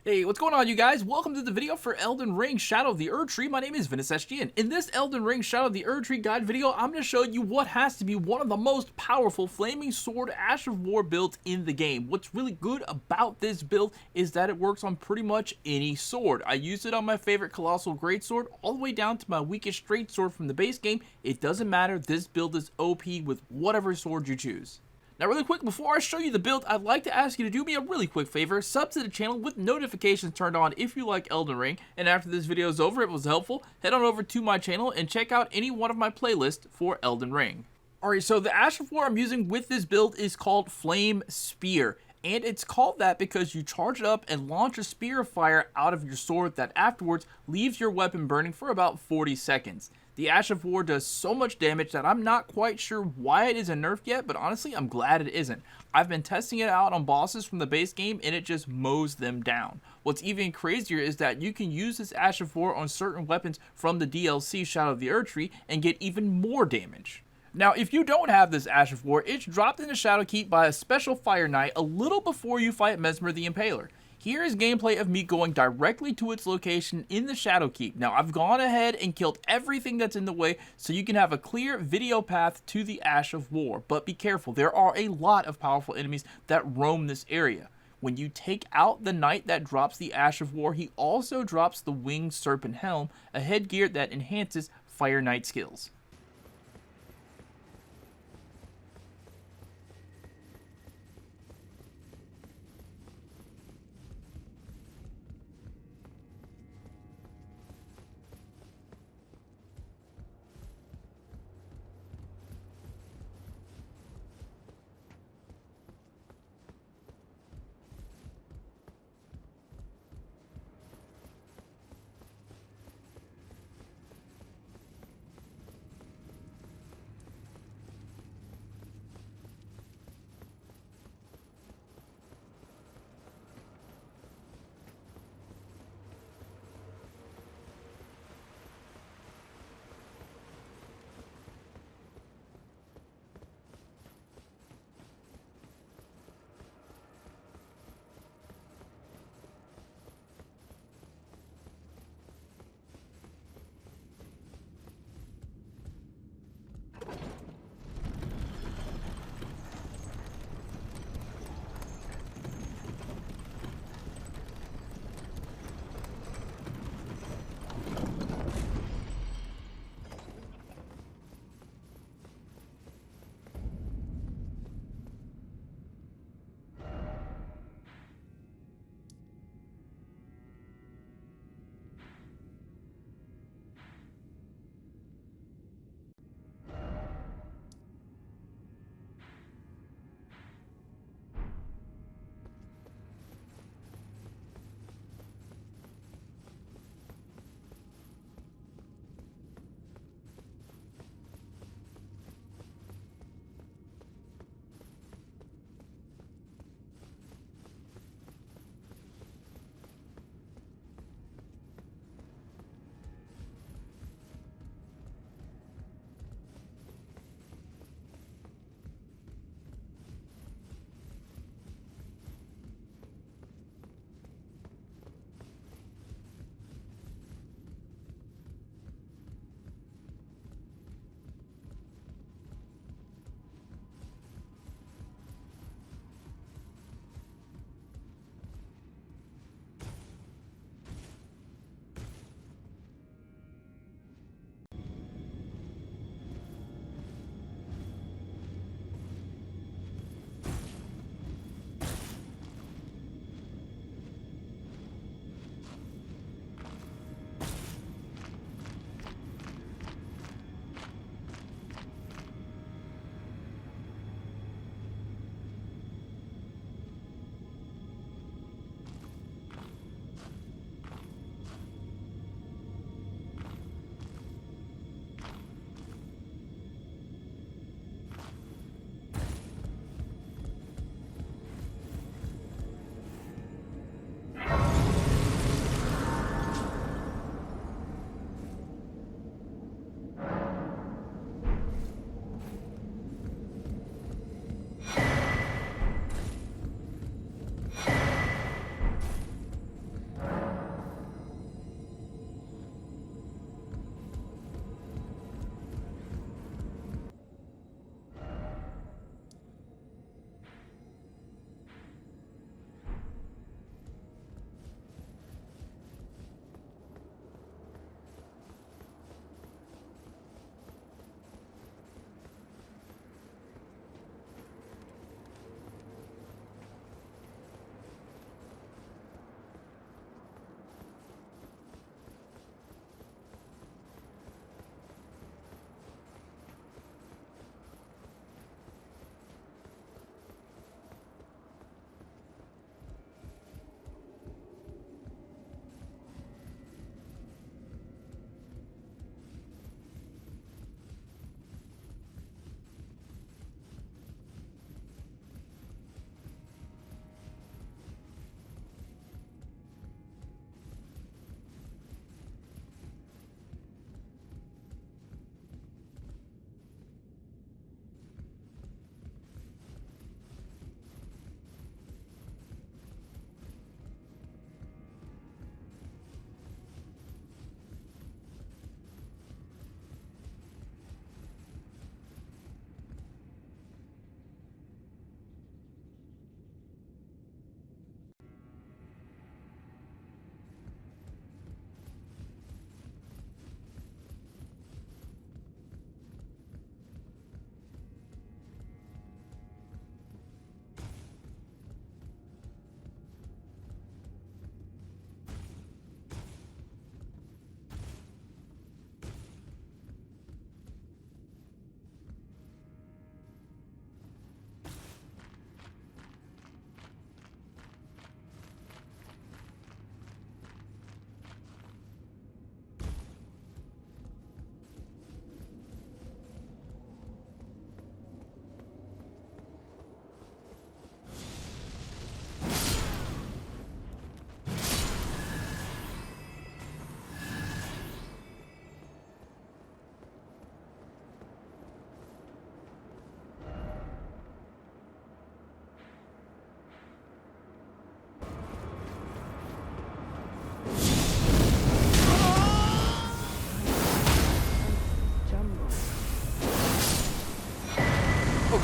Hey, what's going on, you guys? Welcome to the video for Elden Ring Shadow of the Erdtree. My name is Ventus, and in this Elden Ring Shadow of the Erdtree guide video, I'm going to show you what has to be one of the most powerful Flaming Sword Ash of War builds in the game. What's really good about this build is that it works on pretty much any sword. I used it on my favorite Colossal Greatsword, all the way down to my weakest Straight Sword from the base game. It doesn't matter, this build is OP with whatever sword you choose. Now really quick, before I show you the build, I'd like to ask you to do me a really quick favor. Sub to the channel with notifications turned on if you like Elden Ring, and after this video is over, if it was helpful, head on over to my channel and check out any one of my playlists for Elden Ring. Alright, so the Ash of War I'm using with this build is called Flame Spear. And it's called that because you charge it up and launch a spear of fire out of your sword that afterwards leaves your weapon burning for about 40 seconds. The Ash of War does so much damage that I'm not quite sure why it isn't nerfed yet, but honestly, I'm glad it isn't. I've been testing it out on bosses from the base game, and it just mows them down. What's even crazier is that you can use this Ash of War on certain weapons from the DLC Shadow of the Erdtree and get even more damage. Now, if you don't have this Ash of War, it's dropped in the Shadowkeep by a special Fire Knight a little before you fight Mesmer the Impaler. Here is gameplay of me going directly to its location in the Shadowkeep. Now, I've gone ahead and killed everything that's in the way so you can have a clear video path to the Ash of War. But be careful, there are a lot of powerful enemies that roam this area. When you take out the knight that drops the Ash of War, he also drops the Winged Serpent Helm, a headgear that enhances Fire Knight skills.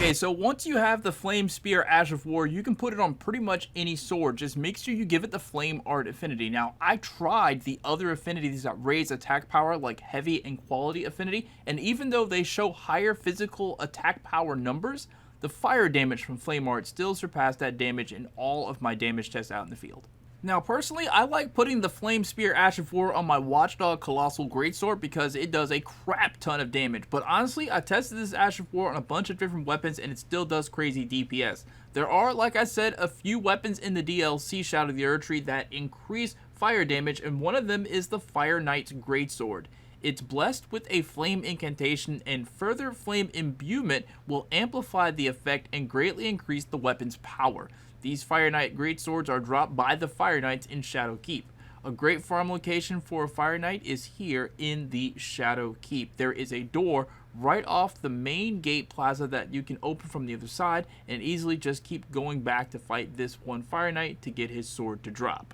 Okay, so once you have the Flame Spear Ash of War, you can put it on pretty much any sword. Just make sure you give it the Flame Art affinity. Now, I tried the other affinities that raise attack power, like Heavy and Quality affinity, and even though they show higher physical attack power numbers, the fire damage from Flame Art still surpassed that damage in all of my damage tests out in the field. Now, personally, I like putting the Flame Spear Ash of War on my Watchdog Colossal Greatsword because it does a crap ton of damage. But honestly, I tested this Ash of War on a bunch of different weapons and it still does crazy DPS. There are, like I said, a few weapons in the DLC Shadow of the Erdtree that increase fire damage, and one of them is the Fire Knight's Greatsword. It's blessed with a flame incantation, and further flame imbuement will amplify the effect and greatly increase the weapon's power. These Fire Knight Greatswords are dropped by the Fire Knights in Shadow Keep. A great farm location for a Fire Knight is here in the Shadow Keep. There is a door right off the main gate plaza that you can open from the other side and easily just keep going back to fight this one Fire Knight to get his sword to drop.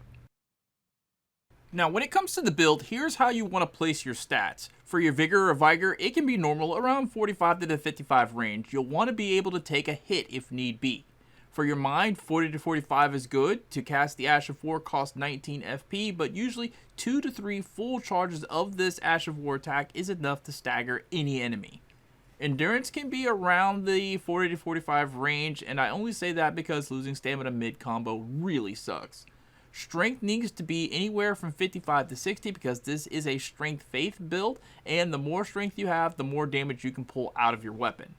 Now, when it comes to the build, here's how you want to place your stats. For your Vigor or Vigor, it can be normal, around 45 to the 55 range. You'll want to be able to take a hit if need be. For your Mind, 40 to 45 is good. To cast the Ash of War costs 19 FP, but usually 2 to 3 full charges of this Ash of War attack is enough to stagger any enemy. Endurance can be around the 40 to 45 range, and I only say that because losing stamina mid-combo really sucks. Strength needs to be anywhere from 55 to 60 because this is a strength faith build, and the more strength you have, the more damage you can pull out of your weapon.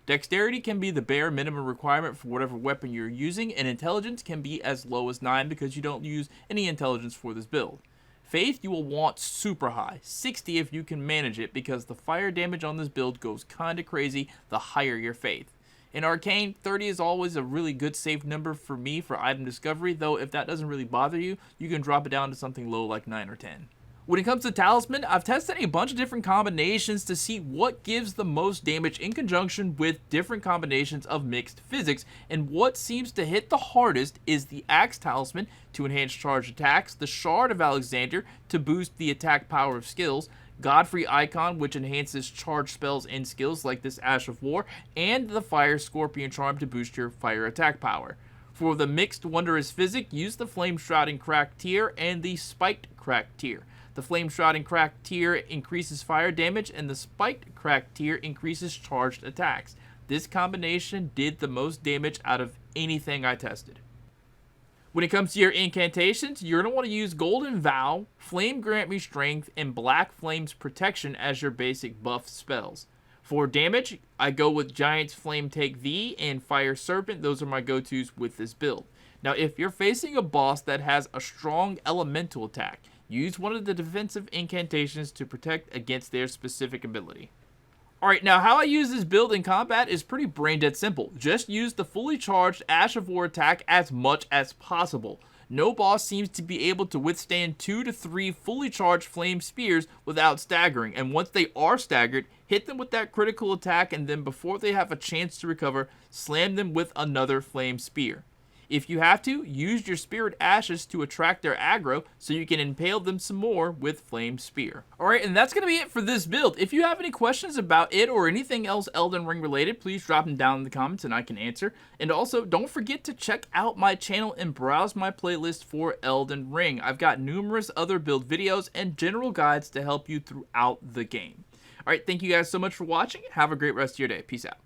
Dexterity can be the bare minimum requirement for whatever weapon you're using, and intelligence can be as low as 9 because you don't use any intelligence for this build. Faith you will want super high, 60 if you can manage it, because the fire damage on this build goes kinda crazy the higher your faith. In Arcane, 30 is always a really good safe number for me for item discovery, though if that doesn't really bother you, you can drop it down to something low like 9 or 10. When it comes to Talisman, I've tested a bunch of different combinations to see what gives the most damage in conjunction with different combinations of mixed physics, and what seems to hit the hardest is the Axe Talisman to enhance charged attacks, the Shard of Alexander to boost the attack power of skills, Godfrey Icon, which enhances charged spells and skills like this Ash of War, and the Fire Scorpion Charm to boost your fire attack power. For the mixed Wondrous Physic, use the Flame Shrouding Crack tier and the Spiked Crack tier. The Flame Shrouding Crack tier increases fire damage, and the Spiked Crack tier increases charged attacks. This combination did the most damage out of anything I tested. When it comes to your incantations, you're going to want to use Golden Vow, Flame Grant Me Strength, and Black Flame's Protection as your basic buff spells. For damage, I go with Giant's Flame Take V and Fire Serpent. Those are my go-tos with this build. Now, if you're facing a boss that has a strong elemental attack, use one of the defensive incantations to protect against their specific ability. Alright, now how I use this build in combat is pretty brain dead simple. Just use the fully charged Ash of War attack as much as possible. No boss seems to be able to withstand 2 to 3 fully charged flame spears without staggering, and once they are staggered, hit them with that critical attack, and then before they have a chance to recover, slam them with another flame spear. If you have to, use your Spirit Ashes to attract their aggro so you can impale them some more with Flame Spear. Alright, and that's going to be it for this build. If you have any questions about it or anything else Elden Ring related, please drop them down in the comments and I can answer. And also, don't forget to check out my channel and browse my playlist for Elden Ring. I've got numerous other build videos and general guides to help you throughout the game. Alright, thank you guys so much for watching. Have a great rest of your day. Peace out.